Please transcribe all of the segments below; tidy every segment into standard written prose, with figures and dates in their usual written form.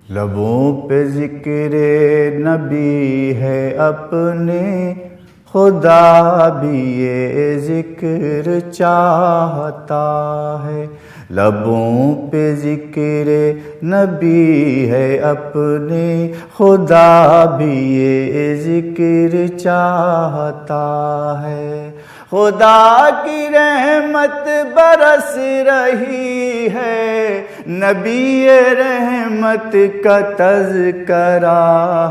लबों पे ज़िक्र नबी है अपने, खुदा भी ये ज़िक्र चाहता है। लबों पे ज़िक्र नबी है अपने, खुदा भी ये ज़िक्र चाहता है। खुदा की रहमत बरस रही है, नबी रहमत का तज़किरा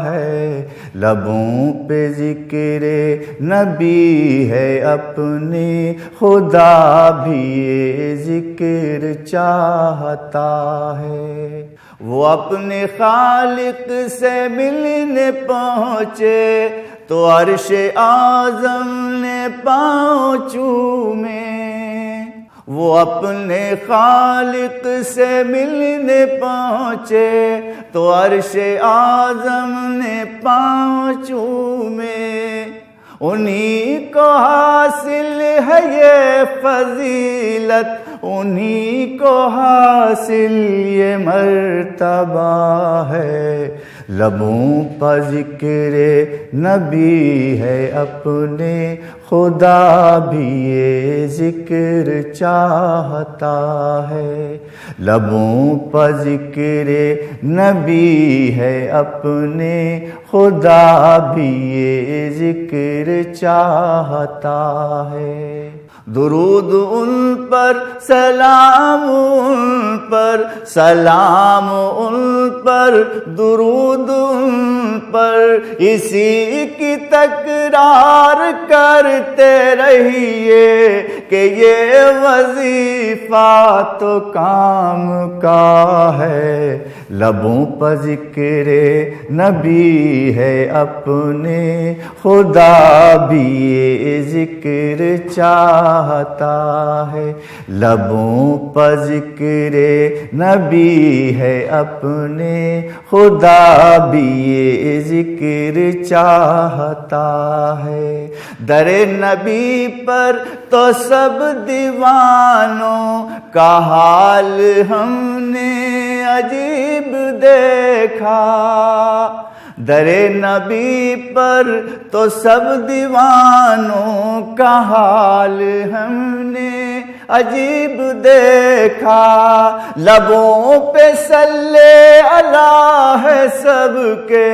है। लबों पे ज़िक्र नबी है अपने, खुदा भी ये ज़िक्र चाहता है। वो अपने खालिक से मिलने पहुँचे तो अर्श आज़म ने पाँव चूमे। वो अपने खालिक से मिलने पहुँचे तो अर्श आज़म ने पाँव चूमे। उन्हीं को हासिल है ये फजीलत, उन्हीं को हासिल ये मर्तबा है। लबों पर ज़िक्र नबी है अपने, खुदा भी ये ज़िक्र चाहता है। लबों पर ज़िक्र नबी है अपने, खुदा भी ये ज़िक्र चाहता है। दुरूद उन पर, सलाम उन पर, सलाम उन पर, दुरूद उन पर, इसी की तकरार करते रहिए कि ये वजीफा तो काम का है। लबों पर ज़िक्र नबी है अपने, खुदा भी ये ज़िक्र चाहता है। लबों पर ज़िक्र नबी है अपने, खुदा भी ये ज़िक्र चाहता है। दरे नबी पर तो सब दीवानों का हाल हमने अजीब देखा। दरे नबी पर तो सब दीवानों का हाल हमने अजीब देखा। लबों पे सल्ले अला है सबके,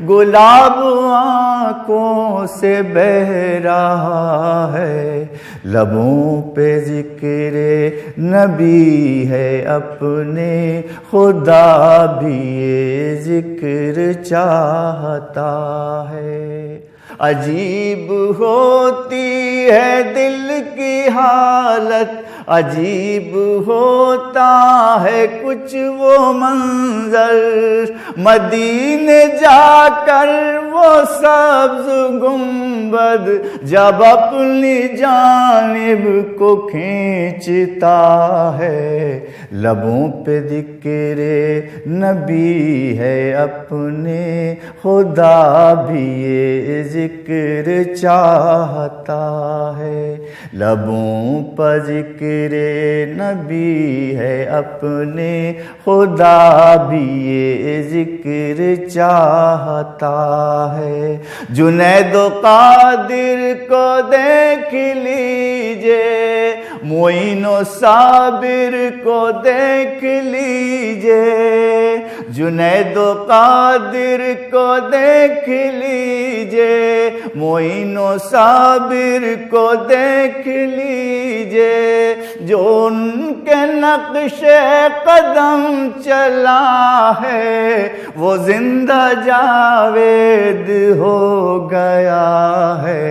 गुलाब आँखों से बह रहा है। लबों पे ज़िक्र नबी है अपने, खुदा भी ये ज़िक्र चाहता है। अजीब होती है दिल की हालत, अजीब होता है कुछ वो मंजर। मदीने जाकर वो सब्ज़ गुंबद जब अपनी जानिब को खींचता है। लबों पे ज़िक्र नबी है अपने, खुदा भी ये ज़िक्र चाहता है। लबों पर ज़िक्र नबी है अपने, खुदा भी ये ज़िक्र चाहता है। जुनैदो कादिर को देख लीजिए, मोइनो साबिर को देख लीजिए। जुनैदो कादिर को देख लीजिए, मोइनो साबिर को देख लीजिए। जो उनके नक्शे कदम चला है, वो जिंदा जावेद हो गया है।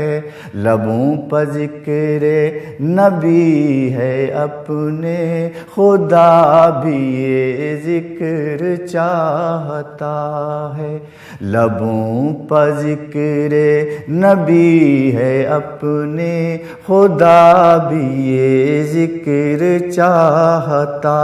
लबों पर ज़िक्र नबी है अपने, खुदा भी ये ज़िक्र चाहता है। लबों पर ज़िक्र नबी है अपने, खुदा भी ये ज़िक्र चाहता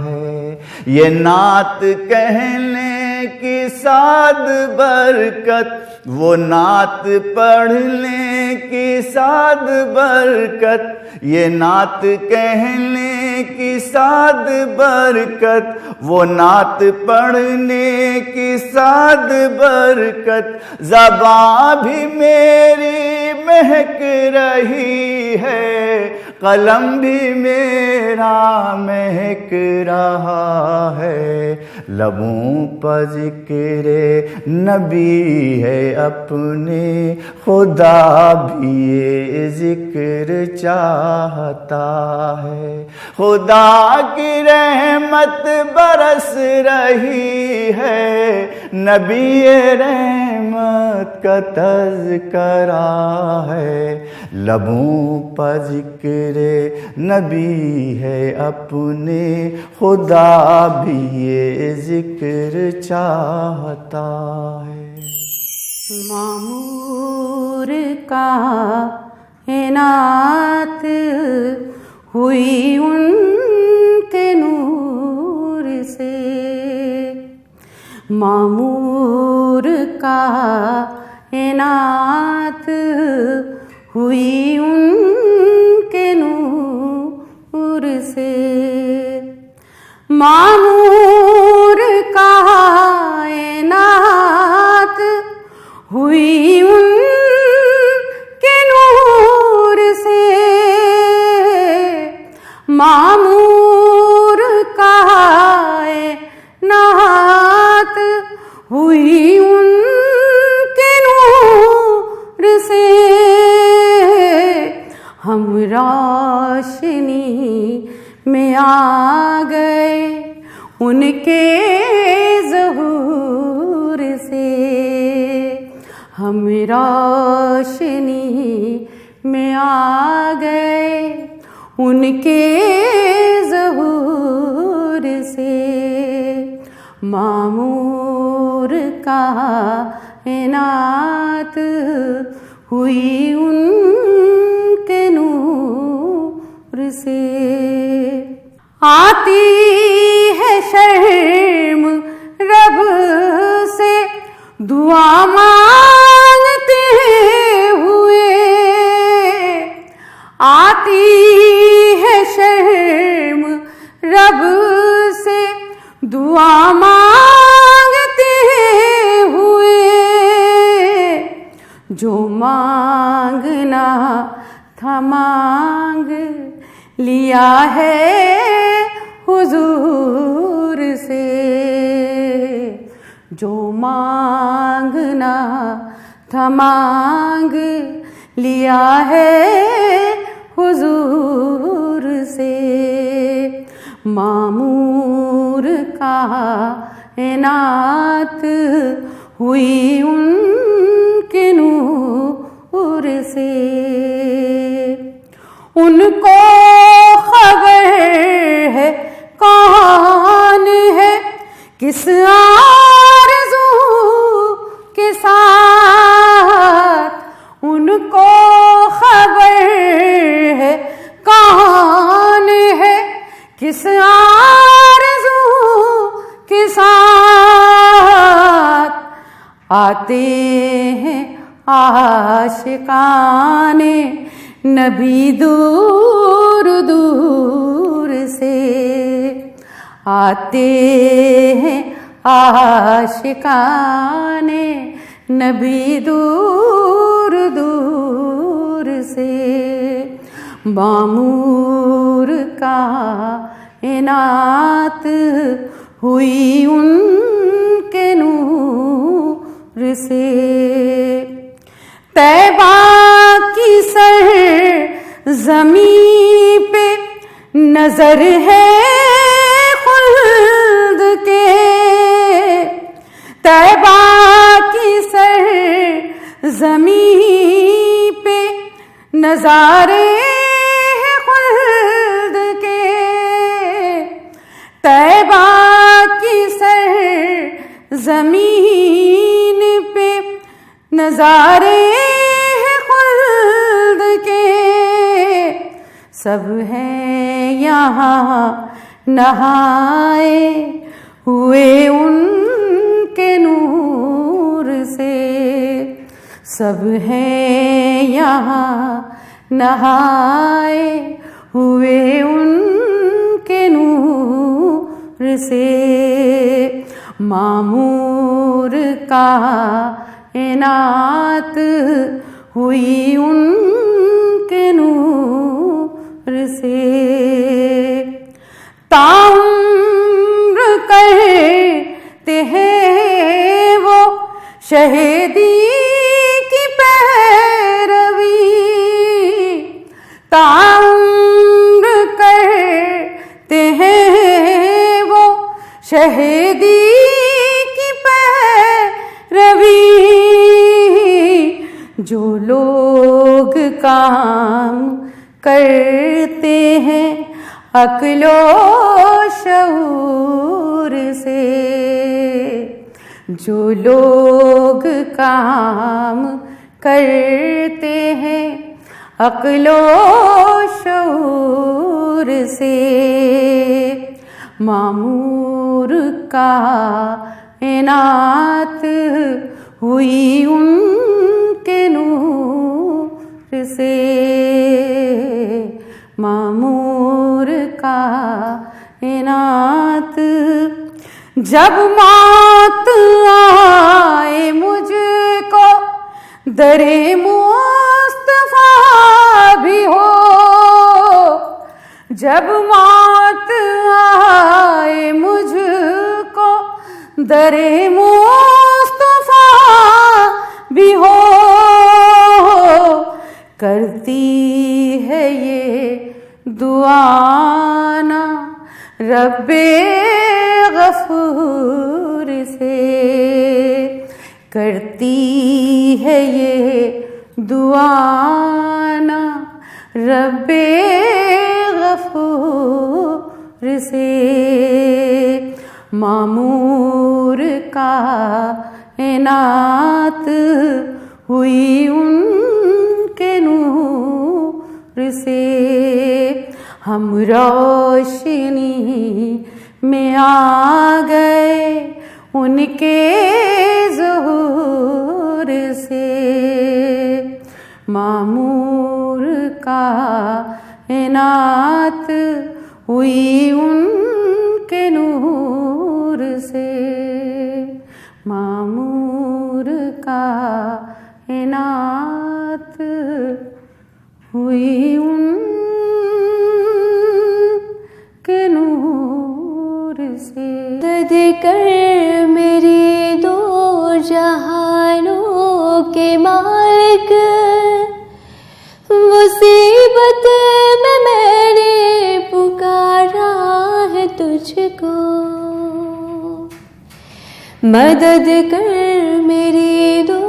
है। ये नात कहने की साद बरकत, वो नात पढ़ने की साद बरकत, ये नात कहने की साद बरकत, वो नात पढ़ने की साद बरकत, ज़बां भी मेरी महक रही है, कलम भी मेरा महक रहा है। लबों पर ज़िक्र नबी है अपने, खुदा भी ये ज़िक्र चाहता है। खुदा की रहमत बरस रही है, नबी रहमत का तज़किरा है। लबों पर ज़िक्र नबी है अपने, खुदा भी ये ज़िक्र चाहता है। मामूर का इनात हुई उनके नूर से, मामूर का इनात हुई उनके नूर से, मामूर का इनात हुई उनके नूर से, मामूर का इनात हुई उनके नूर से। हम रोशनी में आ गए उनके ज़हूर से, हम रोशनी में आ गए उनके ज़हूर से। मामूर का इनात हुई उनके नूर से। आती है शर्म रब से दुआ मांगते हुए, आती है शर्म रब से दुआ मांगते हुए, जो मांगना था मांग लिया है हुजूर से, जो मांगना था मांग लिया है हुजूर से। मामूर का इनात हुई उनके नूर से। उनको खबर है कौन है किस आरज़ू के साथ, उनको खबर है कौन है किस आरज़ू के साथ। आते हैं आशिकाने नबी दूर दूर से, आते हैं आशिकाने नबी दूर दूर से। मामूर का इनात हुई उनके नूर से। तैबा की सर ज़मीं पे नजर है खुल्द के, तैबा की सर ज़मीं पे नज़ारे हैं खुल्द के, तैबा की सर ज़मीन पे नज़ारे हैं खुल्द के। सब हैं यहाँ नहाए हुए उनके नूर से, सब हैं यहाँ नहाए हुए उनके से मामूर कायनात हुई उनके नूर से। ताउम्र करते हैं वो शहीदी की पैरवी, ताउम्र करते हैं वो शहीदी की पैरवी। जो लोग काम करते हैं अक्लो शऊर से, जो लोग काम करते हैं अक्लो शऊर से, मामूर कायनात हुई उनके नूर से, मामूर कायनात। जब मौत आए मुझको दरे मुस्तफा भी हो, जब मौत आए मुझको दरे मुस्तफा भी हो, करती है ये दुआना रब्बे गफूर से, करती है ये दुआना रब्बे गफूर से, मामूर कायनात हुई उनके नूर से। हम रोशनी में आ गए उनके ज़ुहूर से, मामूर कायनात हुई उनके नूर से, मामूर कायनात हुई उनके नूर से। मदद कर मेरे दो जहानों के मालिक, मुसीबत में मैंने पुकारा है तुझको। मदद कर मेरे दो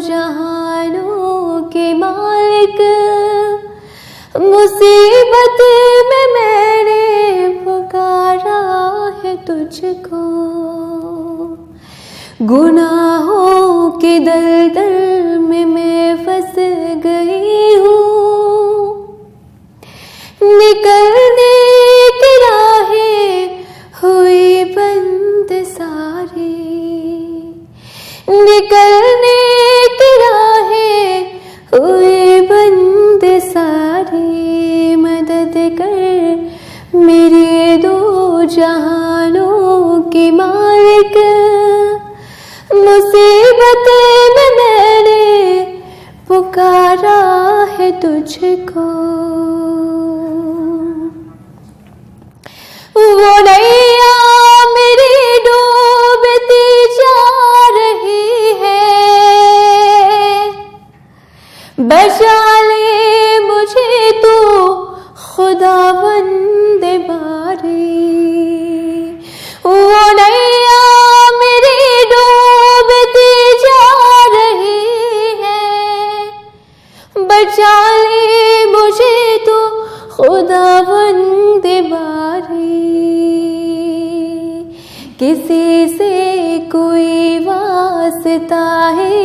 जहानों के मालिक, मुसीबत में मैंने पुकारा है तुझको। गुनाहों के दलदल में मैं फंस गई हूँ, निकलने की राहें हुई बंद सारी, निकलने की राहें हुई बंद सारी। मदद कर मेरे दो जहानों के मालिक, मुसीबत में मैंने पुकारा है तुझको। वो नैया मेरी डूबती जा रही है, बचा ले मुझे तू खुदावंद बारी। वो नैया मेरी डूबती जा रही है, बचा ले मुझे तू खुदावंद बारी। किसी से कोई वास्ता है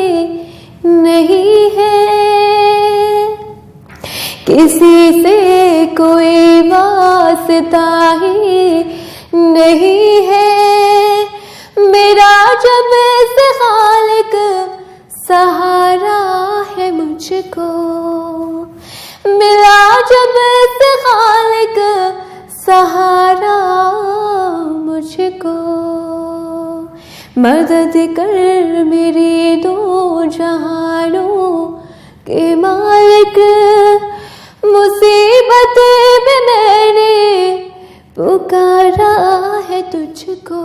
नहीं है, किसी से कोई वास्ता ही नहीं है। मेरा जब से खालिक सहारा है मुझको, मिला जब से खालिक सहारा मुझको, मदद कर मेरे दो जहानों के मालिक, मुसीबत में मैंने पुकारा है तुझको।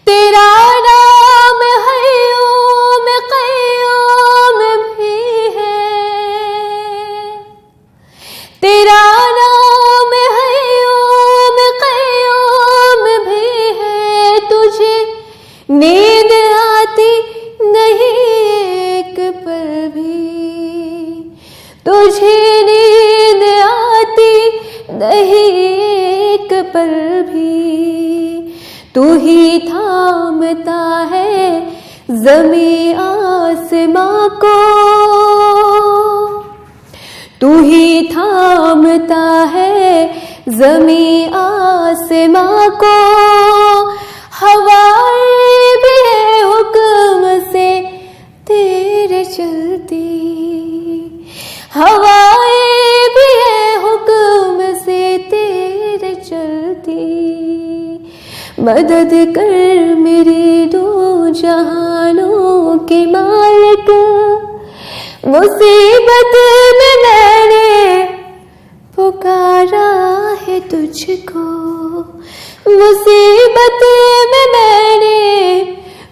तेरा नाम हय्यूम क़य्यूम भी है, तेरा नाम हय्यूम क़य्यूम भी है, तुझे नींद आती नहीं एक पल भी, तुझे नींद आती नहीं एक पल भी, तू ही थामता है ज़मीं आसमां को, तू ही थामता है ज़मीं आसमां को, हवाएं भी है हुक्म से तेरे चलती, हवाएं भी है हुक्म से तेरे चलती, मदद कर मेरे दो जहानों के मालिक, मुसीबत में मैंने पुकारा है तुझको, मुसीबत में मैंने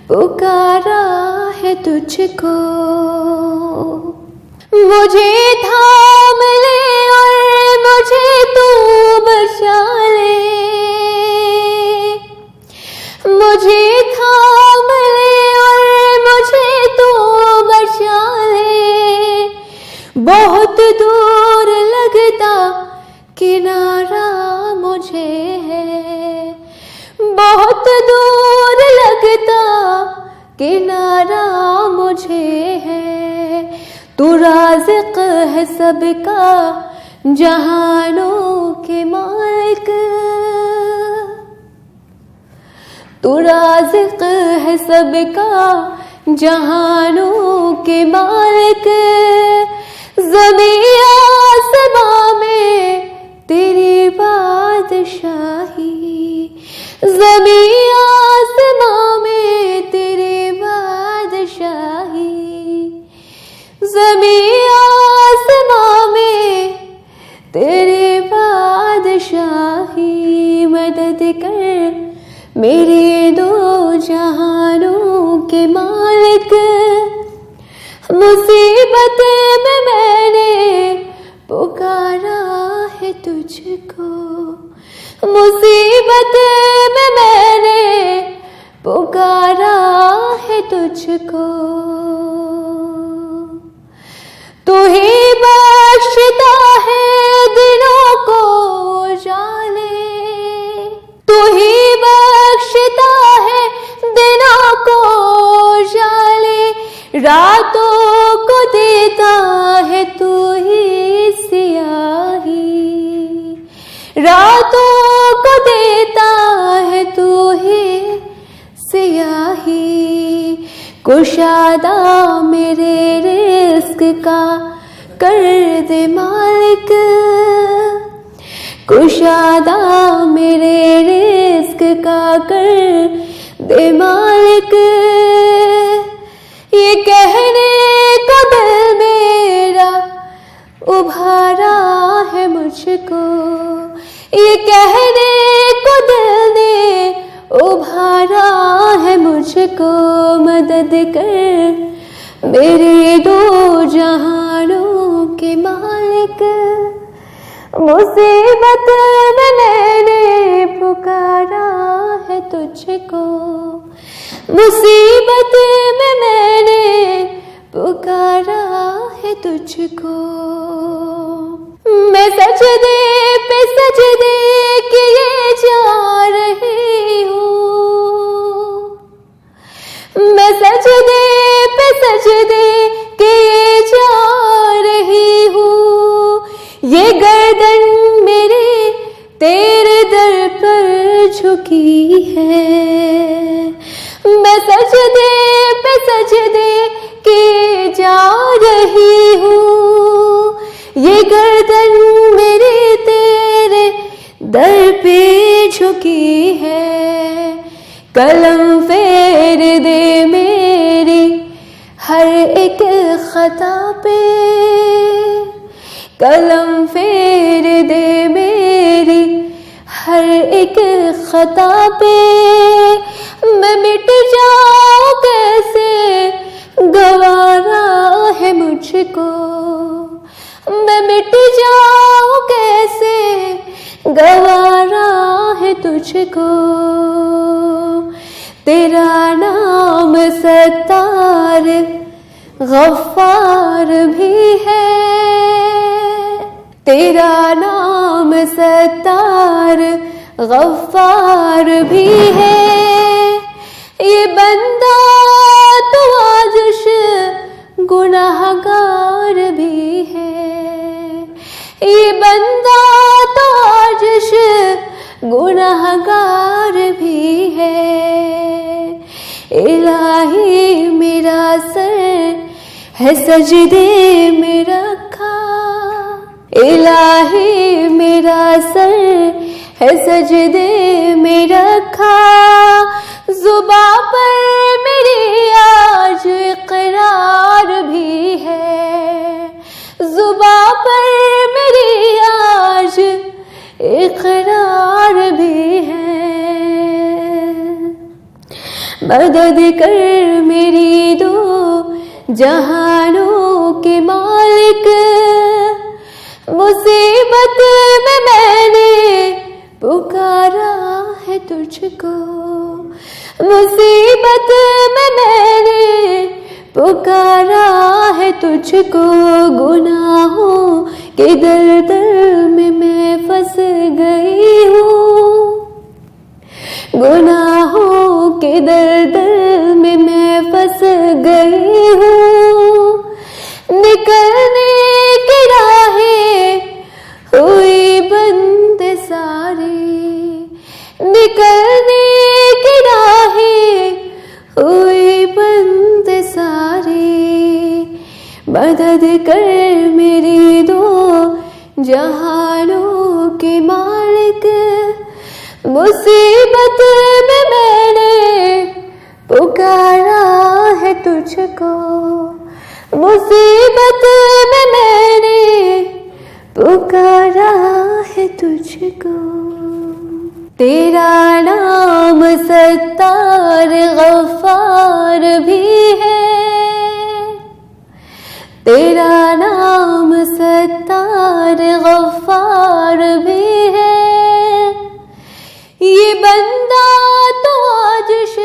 पुकारा है तुझको। मुझे थाम ले और मुझे तू बचा ले, मुझे थाम ले और मुझे तू बचा ले, बहुत दूर लगता किनारा मुझे है, बहुत दूर लगता किनारा मुझे है, तू राज़िक़ है सबका जहानों के मालिक, तू राज़िक़ है सबका जहानों के मालिक, ज़मीं आसमां में तेरी बादशाही, ज़मीं आसमां में तेरी बादशाही, ज़मीं आसमां में तेरी बादशाही, मदद कर मेरे दो जहानों के मालिक, मुसीबत में मैंने पुकारा है तुझको, मुसीबत में मैंने पुकारा है तुझको। तू ही बख्शता है दिलों को जाने, तू ही बख्शता है दिलों को जाने, रातों को देता है तू ही सियाही, रातों को देता है तू ही सियाही, कुशादा मेरे रिस्क का कर दे मालिक, कुशादा मेरे रिस्क का कर दे मालिक, ये कहने को दिल मेरा उभारा है मुझको, ये कहने को दिल ने उभारा है मुझको, मदद कर मेरे दो जहानों के मालिक, मुसीबत में मैंने पुकारा है तुझको, मुसीबत में मैंने पुकारा है तुझको। मैं सजदे पे सजदे किए जा रही हूँ, मैं सजदे पे सजदे किए जा रही हूँ, ये गर्दन मेरी तेरे दर पर झुकी है, मैं सजदे पे सजदे किए जा रही हूँ, ये गर्दन मेरी तेरे दर पे झुकी है। कलम फेर दे मेरी हर एक खता पे, कलम फेर दे मेरी हर एक खता पे। मैं मिट जाऊं कैसे गवारा है मुझको, मैं मिट जाऊं कैसे गवारा है तुझको। तेरा नाम सत्तार गफ्फार भी है, तेरा नाम सत्तार गफ्फार भी है। ये बंदा तो आजिश गुनाहगार भी है, ये बंदा तो आजिश गुनाहगार भी है। इलाही मेरा सर है सजदे में रखा, इलाही मेरा सर है सजदे में रखा। जुबां पर मेरी आज इकरार भी है, जुबां पर मेरी आज इकरार भी है। मदद कर मेरी दो जहानों के मालिक, मुसीबत में मैंने पुकारा है तुझको, मुसीबत में मैंने पुकारा है तुझको। गुनाहों के दलदल में मैं फंस गई हूँ, गुनाहों के दलदल में मैं फंस गई हूँ। निकलने की राहें हुई बंद सारी, निकलने की राहें हुई बंद सारी। मदद कर मेरी दो जहानों के मालिक, मुसीबत में मैंने पुकारा है तुझको, मुसीबत में मैंने पुकारा है तुझको। तेरा नाम सत्तार गफ्फार भी है, तेरा नाम सत्तार गफ्फार भी है। ये बंदा तो आजिश